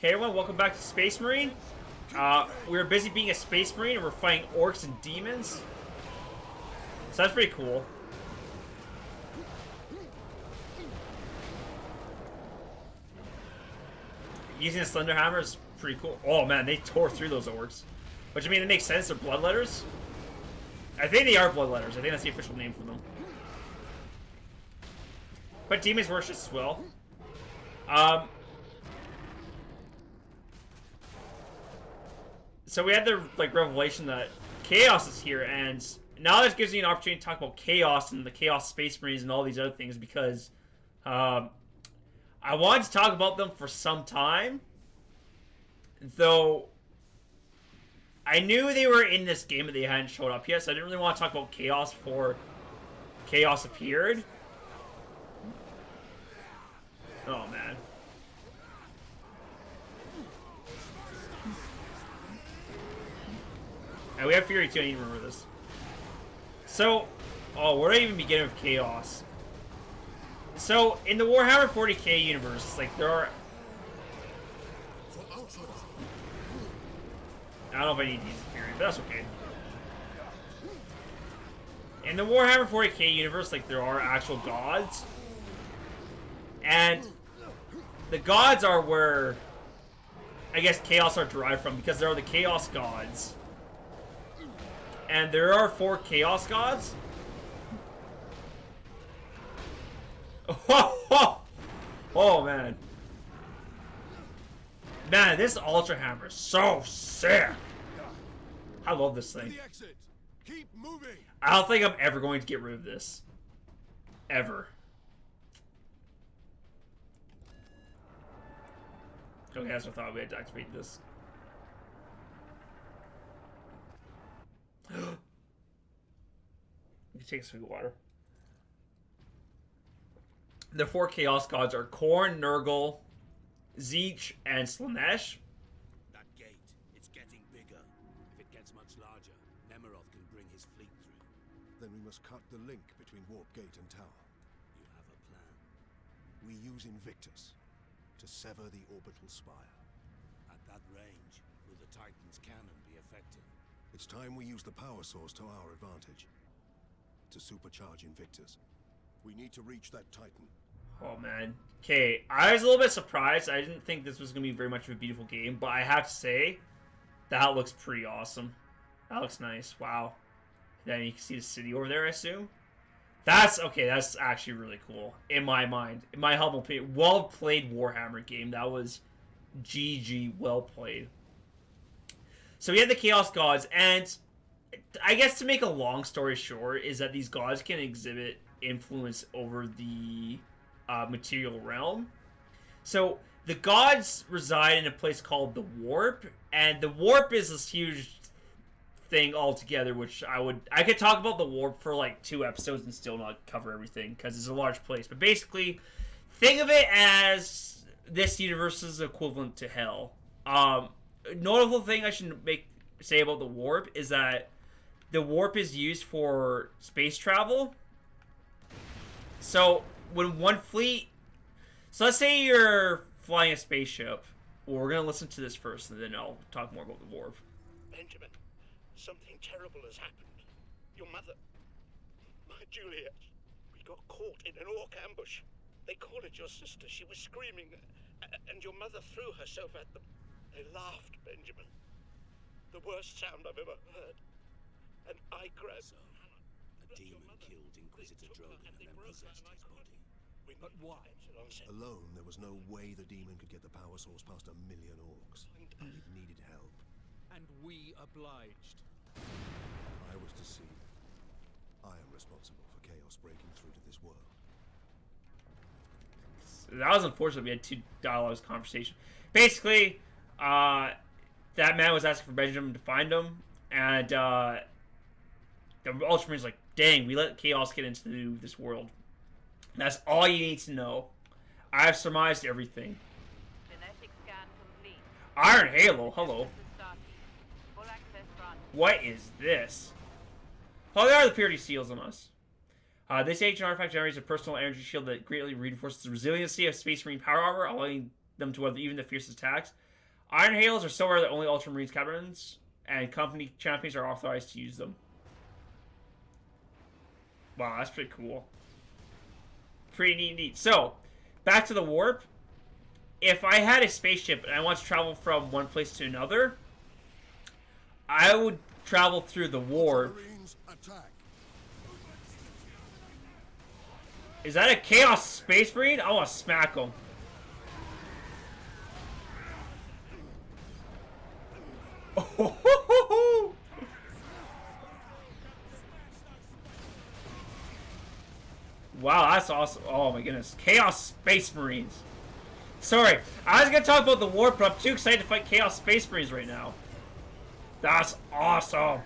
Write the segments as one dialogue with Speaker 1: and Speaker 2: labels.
Speaker 1: Hey everyone, welcome back to Space Marine. We were busy being a Space Marine and we're fighting orcs and demons. So that's pretty cool. Using a Slender Hammer is pretty cool. Oh man, they tore through those orcs. Which, I mean, it makes sense, they're bloodletters. I think they are bloodletters, I think that's the official name for them. But demons work just as well. So we had the revelation that Chaos is here, and now this gives me an opportunity to talk about Chaos and the Chaos Space Marines and all these other things because I wanted to talk about them for some time, though I knew they were in this game but they hadn't showed up yet, so I didn't really want to talk about Chaos before Chaos appeared. Oh man. And we have Fury too, I need to remember this. So, where do I even begin with Chaos? So, in the Warhammer 40k universe, there are... I don't know if I need to use Fury, but that's okay. In the Warhammer 40k universe, there are actual gods. And the gods are where, I guess, Chaos are derived from, because there are the Chaos gods. And there are 4 Chaos gods. Oh man. Man, this Ultra Hammer is so sick. I love this thing.
Speaker 2: Keep moving.
Speaker 1: I don't think I'm ever going to get rid of this. Ever. Okay, that's what I thought we had to activate this. You can take a swig of water. The 4 Chaos Gods are Khorne, Nurgle, Tzeentch, and Slaanesh.
Speaker 2: That gate, it's getting bigger. If it gets much larger, Nemeroth can bring his fleet through.
Speaker 3: Then we must cut the link between Warp Gate and Tower.
Speaker 2: You have a plan.
Speaker 3: We use Invictus to sever the orbital spire.
Speaker 2: At that range, will the Titan's cannon be effective?
Speaker 3: It's time we use the power source to our advantage. To supercharge Invictus. We need to reach that Titan.
Speaker 1: Oh man. Okay, I was a little bit surprised. I didn't think this was going to be very much of a beautiful game, but I have to say, that looks pretty awesome. That looks nice. Wow. Then you can see the city over there, I assume. That's, okay, that's actually really cool. In my mind. In my humble opinion. Well played Warhammer game. That was GG, well played. So we have the Chaos Gods, and I guess to make a long story short, is that these gods can exhibit influence over the material realm. So the gods reside in a place called the Warp, and the Warp is this huge thing altogether, which I could talk about the Warp for 2 episodes and still not cover everything, because it's a large place. But basically, think of it as this universe's equivalent to Hell. Notable thing I should say about the Warp is that the Warp is used for space travel. So when one fleet, so let's say you're flying a spaceship. Well, we're gonna listen to this first, and then I'll talk more about the Warp.
Speaker 4: Benjamin, something terrible has happened. Your mother, my Juliet, we got caught in an orc ambush. They called it your sister. She was screaming, and your mother threw herself at them. They laughed, Benjamin. The worst sound I've ever heard. And I grabbed...
Speaker 2: A demon killed Inquisitor Drogon and then possessed his body. But why?
Speaker 3: Alone, there was no way the demon could get the power source past 1 million orcs. It needed help.
Speaker 2: And we obliged.
Speaker 3: I was deceived. I am responsible for chaos breaking through to this world.
Speaker 1: That was unfortunate. We had 2 dialogues conversation. Basically, that man was asking for Benjamin to find him, and the Ultramarines like, dang, we let chaos get into this world. And that's all you need to know. I've surmised everything.
Speaker 5: Genetic scan complete.
Speaker 1: Iron Halo, hello.
Speaker 5: Full access granted.
Speaker 1: What is this? Oh, there are the purity seals on us. This ancient artifact generates a personal energy shield that greatly reinforces the resiliency of Space Marine power armor, allowing them to weather even the fiercest attacks. Iron Halos are so rare that only Ultramarines captains and company champions are authorized to use them. Wow, that's pretty cool. Pretty neat. So, back to the warp. If I had a spaceship and I want to travel from one place to another, I would travel through the warp.
Speaker 3: Marines, attack.
Speaker 1: Is that a Chaos Space Marine? I want to smack him. Oh, wow, that's awesome. Oh my goodness. Chaos Space Marines. Sorry, I was going to talk about the warp, but I'm too excited to fight Chaos Space Marines right now. That's awesome.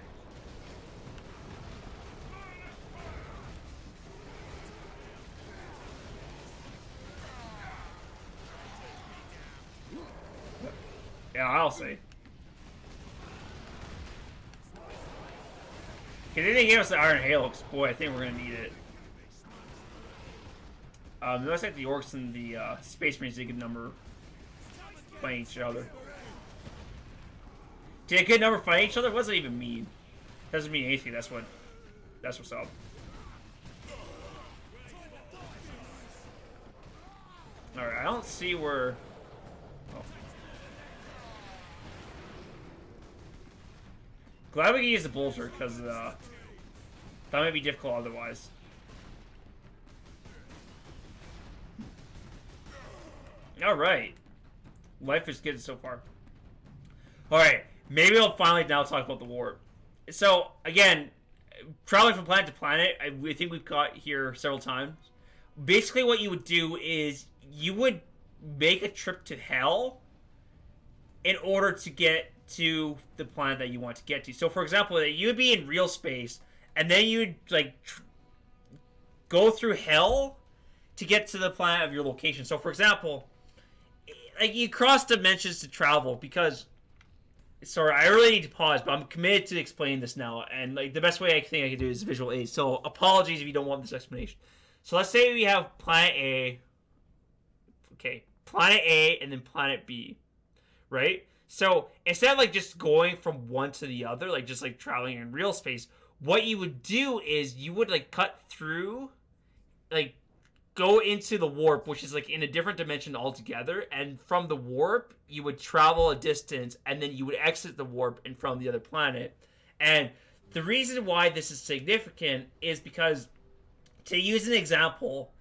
Speaker 1: Yeah, I'll say. Okay, they gave us the Iron Halo. Boy, I think we're going to need it. It looks like the Orcs and the Space Marines did a good number fighting each other. Did a good number fighting each other? What does that even mean? Doesn't mean anything. That's what's up. Alright, I don't see where... Oh. Glad we can use the bolter, because that might be difficult otherwise. Alright. Life is good so far. Alright. Maybe I'll finally now talk about the warp. So, again, traveling from planet to planet, I think we've got here several times. Basically what you would do is you would make a trip to hell in order to get to the planet that you want to get to. So, for example, you would be in real space, and then you'd, like, go through hell to get to the planet of your location. So, for example, like, you cross dimensions to travel because... Sorry, I really need to pause, but I'm committed to explain this now. And, like, the best way I think I can do is visual aid. So, apologies if you don't want this explanation. So, let's say we have Planet A. Okay, Planet A and then Planet B. Right? So, instead of, like, just going from one to the other, like, just, like, traveling in real space, what you would do is you would, like, cut through, like, go into the warp, which is, like, in a different dimension altogether, and from the warp, you would travel a distance, and then you would exit the warp and from the other planet. And the reason why this is significant is because, to use an example,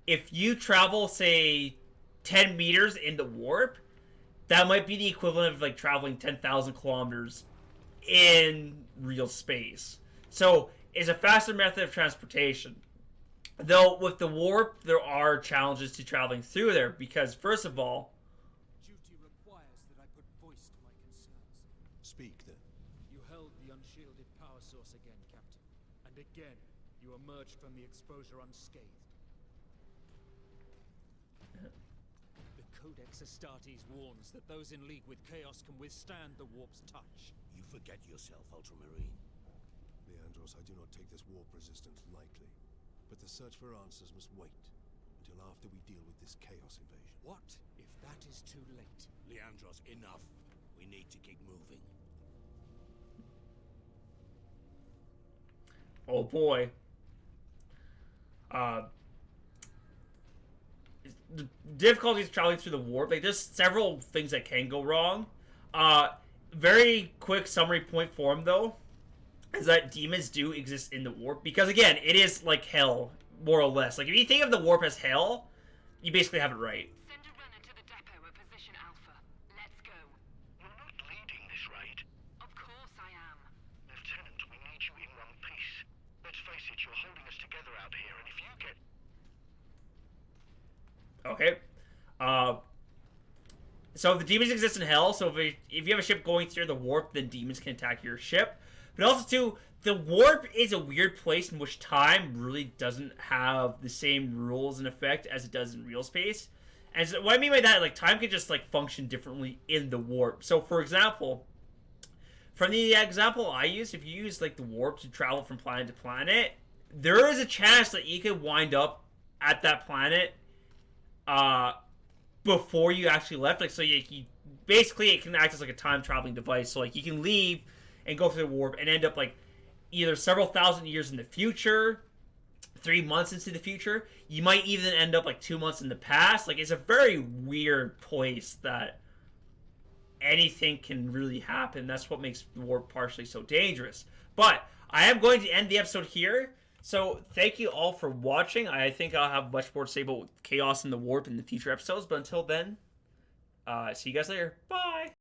Speaker 1: if you travel, say, 10 meters in the warp, that might be the equivalent of, like, traveling 10,000 kilometers in real space. So, it's a faster method of transportation. Though, with the warp, there are challenges to traveling through there, because, first of all...
Speaker 6: Duty requires that I put voice to my concerns.
Speaker 3: Speak, then.
Speaker 6: You held the unshielded power source again, Captain. And again, you emerged from the exposure unscathed. The Codex Astartes warns that those in league with Chaos can withstand the warp's touch.
Speaker 2: You forget yourself, Ultramarine.
Speaker 3: Leandros, I do not take this warp resistance lightly. But the search for answers must wait until after we deal with this Chaos invasion.
Speaker 6: What if that is too late?
Speaker 2: Leandros, enough. We need to keep moving.
Speaker 1: Oh boy. The difficulties traveling through the warp, like, there's several things that can go wrong. Very quick summary point form, though, is that demons do exist in the warp, because, again, it is like hell, more or less. Like, if you think of the warp as hell, you basically have it right.
Speaker 5: Send a runner to the depot at position Alpha. Let's go.
Speaker 4: You're not leading this raid.
Speaker 5: Of course I am.
Speaker 4: Lieutenant, we need you in one piece. Let's face it, you're holding us together out here, and if you get...
Speaker 1: Okay. So the demons exist in hell, so if you have a ship going through the warp, then demons can attack your ship. But also, too, the warp is a weird place in which time really doesn't have the same rules and effect as it does in real space. And so what I mean by that, like, time can just, like, function differently in the warp. So, for example, from the example I used, if you use, like, the warp to travel from planet to planet, there is a chance that you could wind up at that planet before you actually left. Like, so you basically it can act as like a time traveling device. So like you can leave and go through the warp and end up like either several thousand years in the future, 3 months into the future. You might even end up like 2 months in the past. Like, it's a very weird place that anything can really happen. That's what makes the warp partially so dangerous. But I am going to end the episode here. So thank you all for watching. I think I'll have much more to say about chaos in the warp in the future episodes. But until then, see you guys later. Bye.